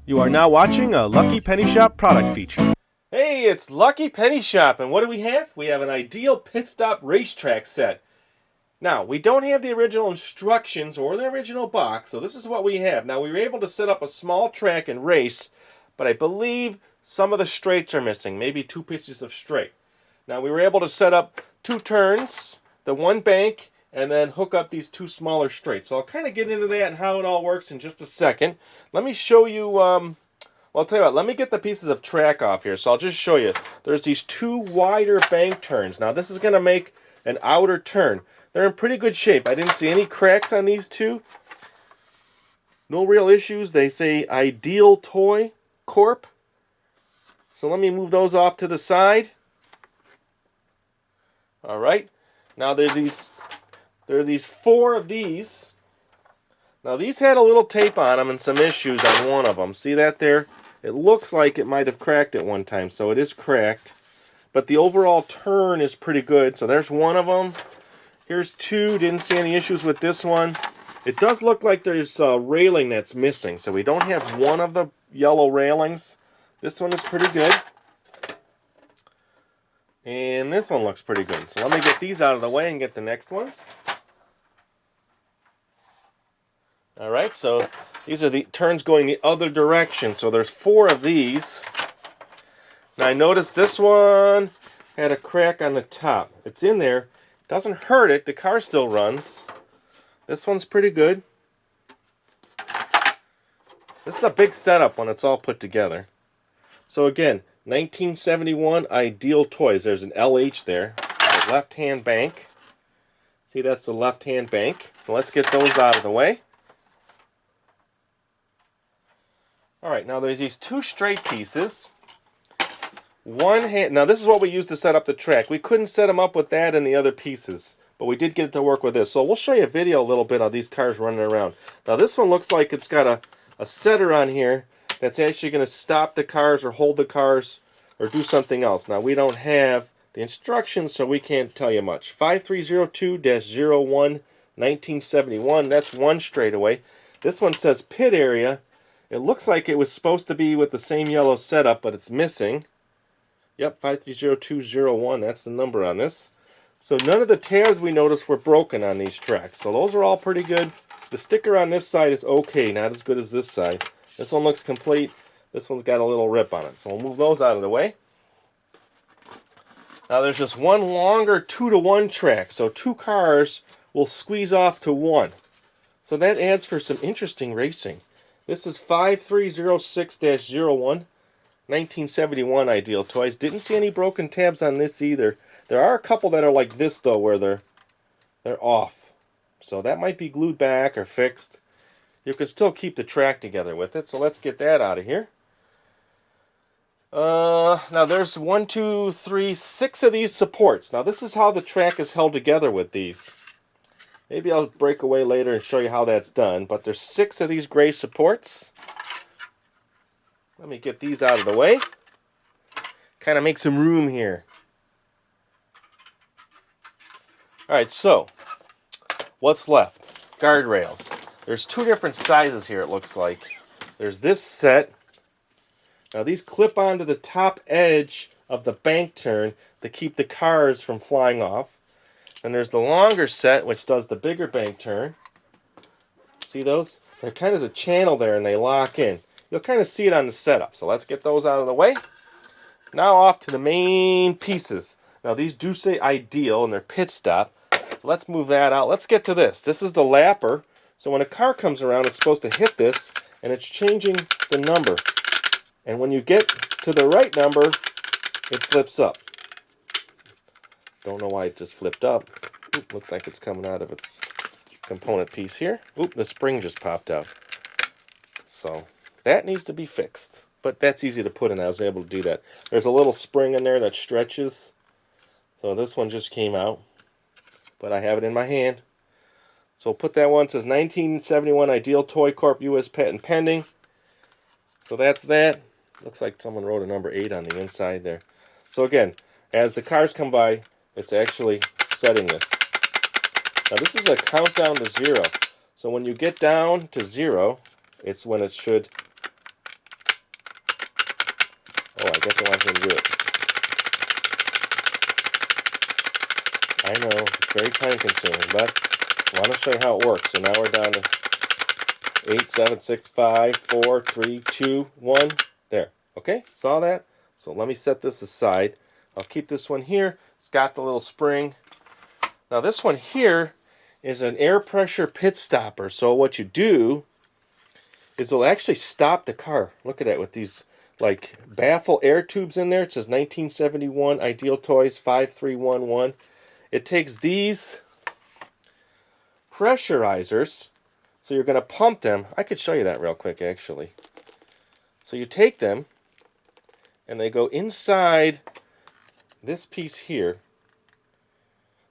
You are now watching a Lucky Penny Shop product feature. Hey, it's Lucky Penny Shop, and what do we have? We have an ideal pit stop racetrack set. Now, we don't have the original instructions or the original box, so this is what we have. Now, we were able to set up a small track and race, but I believe some of the straights are missing, maybe 2 pieces of straight. Now, we were able to set up 2 turns, the 1 bank, and then hook up these 2 smaller straights. So I'll kind of get into that and how it all works in just a second. Let me show you, well, I'll tell you what, let me get the pieces of track off here. So I'll just show you. There's these 2 wider bank turns. Now this is going to make an outer turn. They're in pretty good shape. I didn't see any cracks on these 2. No real issues. They say Ideal Toy Corp. So let me move those off to the side. All right. Now there are these 4 of these. Now these had a little tape on them and some issues on one of them. See that there? It looks like it might have cracked at one time, so it is cracked. But the overall turn is pretty good. So there's one of them. Here's 2. Didn't see any issues with this one. It does look like there's a railing that's missing. So we don't have one of the yellow railings. This one is pretty good. And this one looks pretty good. So let me get these out of the way and get the next ones. Alright, so these are the turns going the other direction. So there's 4 of these. Now I noticed this one had a crack on the top. It's in there. Doesn't hurt it. The car still runs. This one's pretty good. This is a big setup when it's all put together. So again, 1971 Ideal Toys. There's an LH there. The left-hand bank. See, that's the left-hand bank. So let's get those out of the way. Alright, now there's these 2 straight pieces. Now this is what we used to set up the track. We couldn't set them up with that and the other pieces, but we did get it to work with this. So we'll show you a video a little bit of these cars running around. Now this one looks like it's got a setter on here that's actually going to stop the cars or hold the cars or do something else. Now we don't have the instructions, so we can't tell you much. 5302-01 1971, that's 1 straightaway. This one says pit area. It looks like it was supposed to be with the same yellow setup, but it's missing. Yep, 530201, that's the number on this. So none of the tabs we noticed were broken on these tracks. So those are all pretty good. The sticker on this side is okay, not as good as this side. This one looks complete. This one's got a little rip on it. So we'll move those out of the way. Now there's just one longer 2-to-1 track. So 2 cars will squeeze off to 1. So that adds for some interesting racing. This is 5306-01 1971 Ideal Toys. Didn't see any broken tabs on this either. There are a couple that are like this though, where they're off. So that might be glued back or fixed. You can still keep the track together with it. So let's get that out of here. Now there's 1, 2, 3, 6 of these supports. Now this is how the track is held together with these. Maybe I'll break away later and show you how that's done. But there's 6 of these gray supports. Let me get these out of the way. Kind of make some room here. Alright, so what's left? Guardrails. There's 2 different sizes here, it looks like. There's this set. Now these clip onto the top edge of the bank turn to keep the cars from flying off. And there's the longer set, which does the bigger bank turn. See those? They're kind of a channel there and they lock in. You'll kind of see it on the setup. So let's get those out of the way. Now off to the main pieces. Now these do say Ideal and they're pit stop. So let's move that out. Let's get to this. This is the lapper. So when a car comes around, it's supposed to hit this and it's changing the number. And when you get to the right number, it flips up. Don't know why it just flipped up. Oop, looks like it's coming out of its component piece here. Oop, the spring just popped out. So that needs to be fixed. But that's easy to put in. I was able to do that. There's a little spring in there that stretches. So this one just came out. But I have it in my hand. So we'll put that one. It says 1971 Ideal Toy Corp. U.S. Patent Pending. So that's that. Looks like someone wrote a number 8 on the inside there. So again, as the cars come by, it's actually setting this. Now this is a countdown to 0. So when you get down to 0, it's when it should guess I want him to do it. I know, it's very time consuming, but I want to show you how it works. So now we're down to 8, 7, 6, 5, 4, 3, 2, 1. There. Okay, saw that? So let me set this aside. I'll keep this one here. It's got the little spring. Now this one here is an air pressure pit stopper. So what you do is it'll actually stop the car. Look at that with these like baffle air tubes in there. It says 1971 Ideal Toys 5311. It takes these pressurizers. So you're going to pump them. I could show you that real quick actually. So you take them and they go inside this piece here.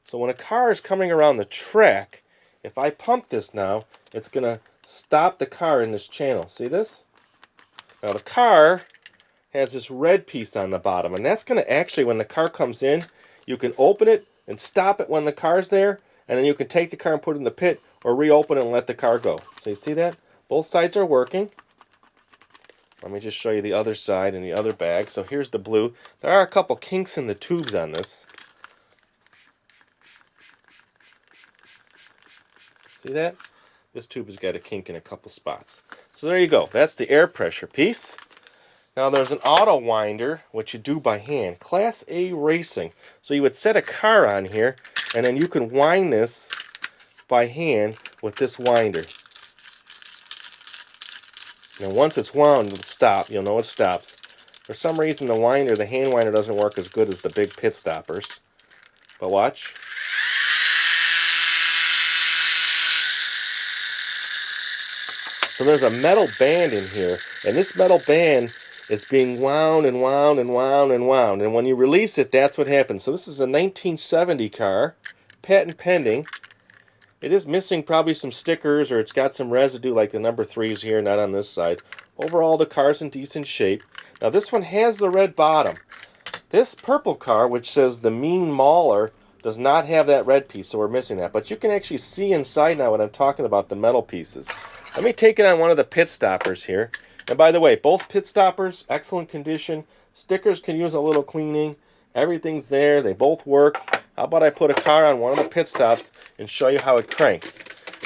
So when a car is coming around the track, if I pump this now, it's going to stop the car in this channel. See this? Now the car has this red piece on the bottom, and that's going to actually, when the car comes in, you can open it and stop it when the car's there, and then you can take the car and put it in the pit or reopen it and let the car go. So you see that? Both sides are working. Let me just show you the other side and the other bag. So here's the blue. There are a couple kinks in the tubes on this. See that? This tube has got a kink in a couple spots. So there you go. That's the air pressure piece. Now there's an auto winder, which you do by hand. Class A racing. So you would set a car on here, and then you can wind this by hand with this winder. Now once it's wound, it'll stop. You'll know it stops. For some reason the winder, the hand winder, doesn't work as good as the big pit stoppers. But watch. So there's a metal band in here, and this metal band is being wound and wound and wound and wound. And when you release it, that's what happens. So this is a 1970 car, patent pending. It is missing probably some stickers, or it's got some residue like the number 3s here, not on this side. Overall, the car's in decent shape. Now this one has the red bottom. This purple car, which says the Mean Mauler, does not have that red piece, so we're missing that. But you can actually see inside now when I'm talking about the metal pieces. Let me take it on one of the pit stoppers here. And by the way, both pit stoppers, excellent condition. Stickers can use a little cleaning. Everything's there. They both work. How about I put a car on one of the pit stops and show you how it cranks.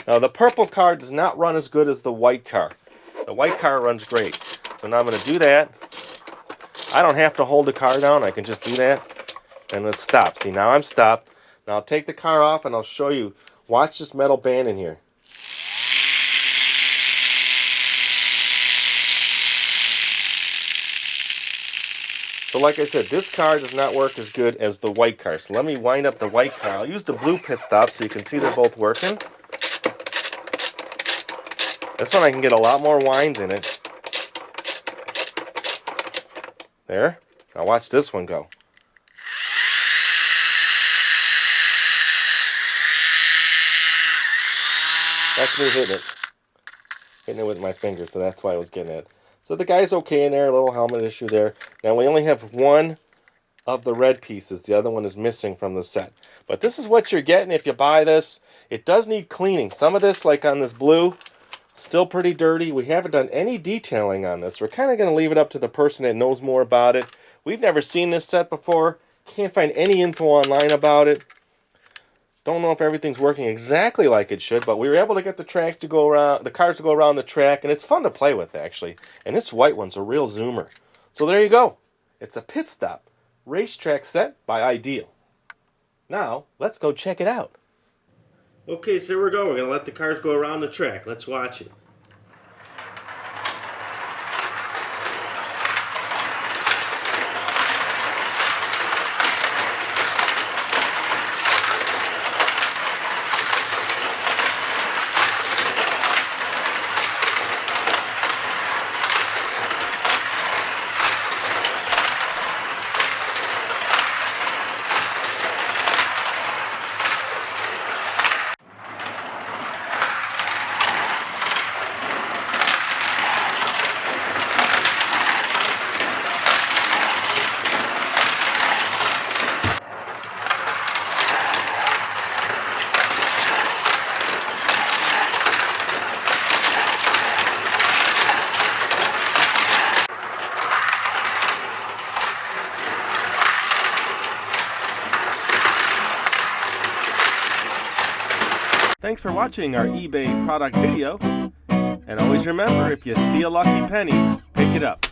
Now the purple car does not run as good as the white car. The white car runs great. So now I'm going to do that. I don't have to hold the car down. I can just do that. And let's stop. See, now I'm stopped. Now I'll take the car off and I'll show you. Watch this metal band in here. So like I said, this car does not work as good as the white car. So let me wind up the white car. I'll use the blue pit stop so you can see they're both working. This one I can get a lot more winds in it. There. Now watch this one go. That's me hitting it. Hitting it with my finger, so that's why I was getting it. So the guy's okay in there, a little helmet issue there. Now we only have one of the red pieces. The other one is missing from the set. But this is what you're getting if you buy this. It does need cleaning. Some of this, like on this blue, still pretty dirty. We haven't done any detailing on this. We're kind of going to leave it up to the person that knows more about it. We've never seen this set before. Can't find any info online about it. Don't know if everything's working exactly like it should, but we were able to get the tracks to go around, the cars to go around the track, and it's fun to play with actually. And this white one's a real zoomer. So there you go. It's a pit stop racetrack set by Ideal. Now let's go check it out. Okay, so here we go. We're gonna let the cars go around the track. Let's watch it. Thanks for watching our eBay product video. And always remember, if you see a lucky penny, pick it up.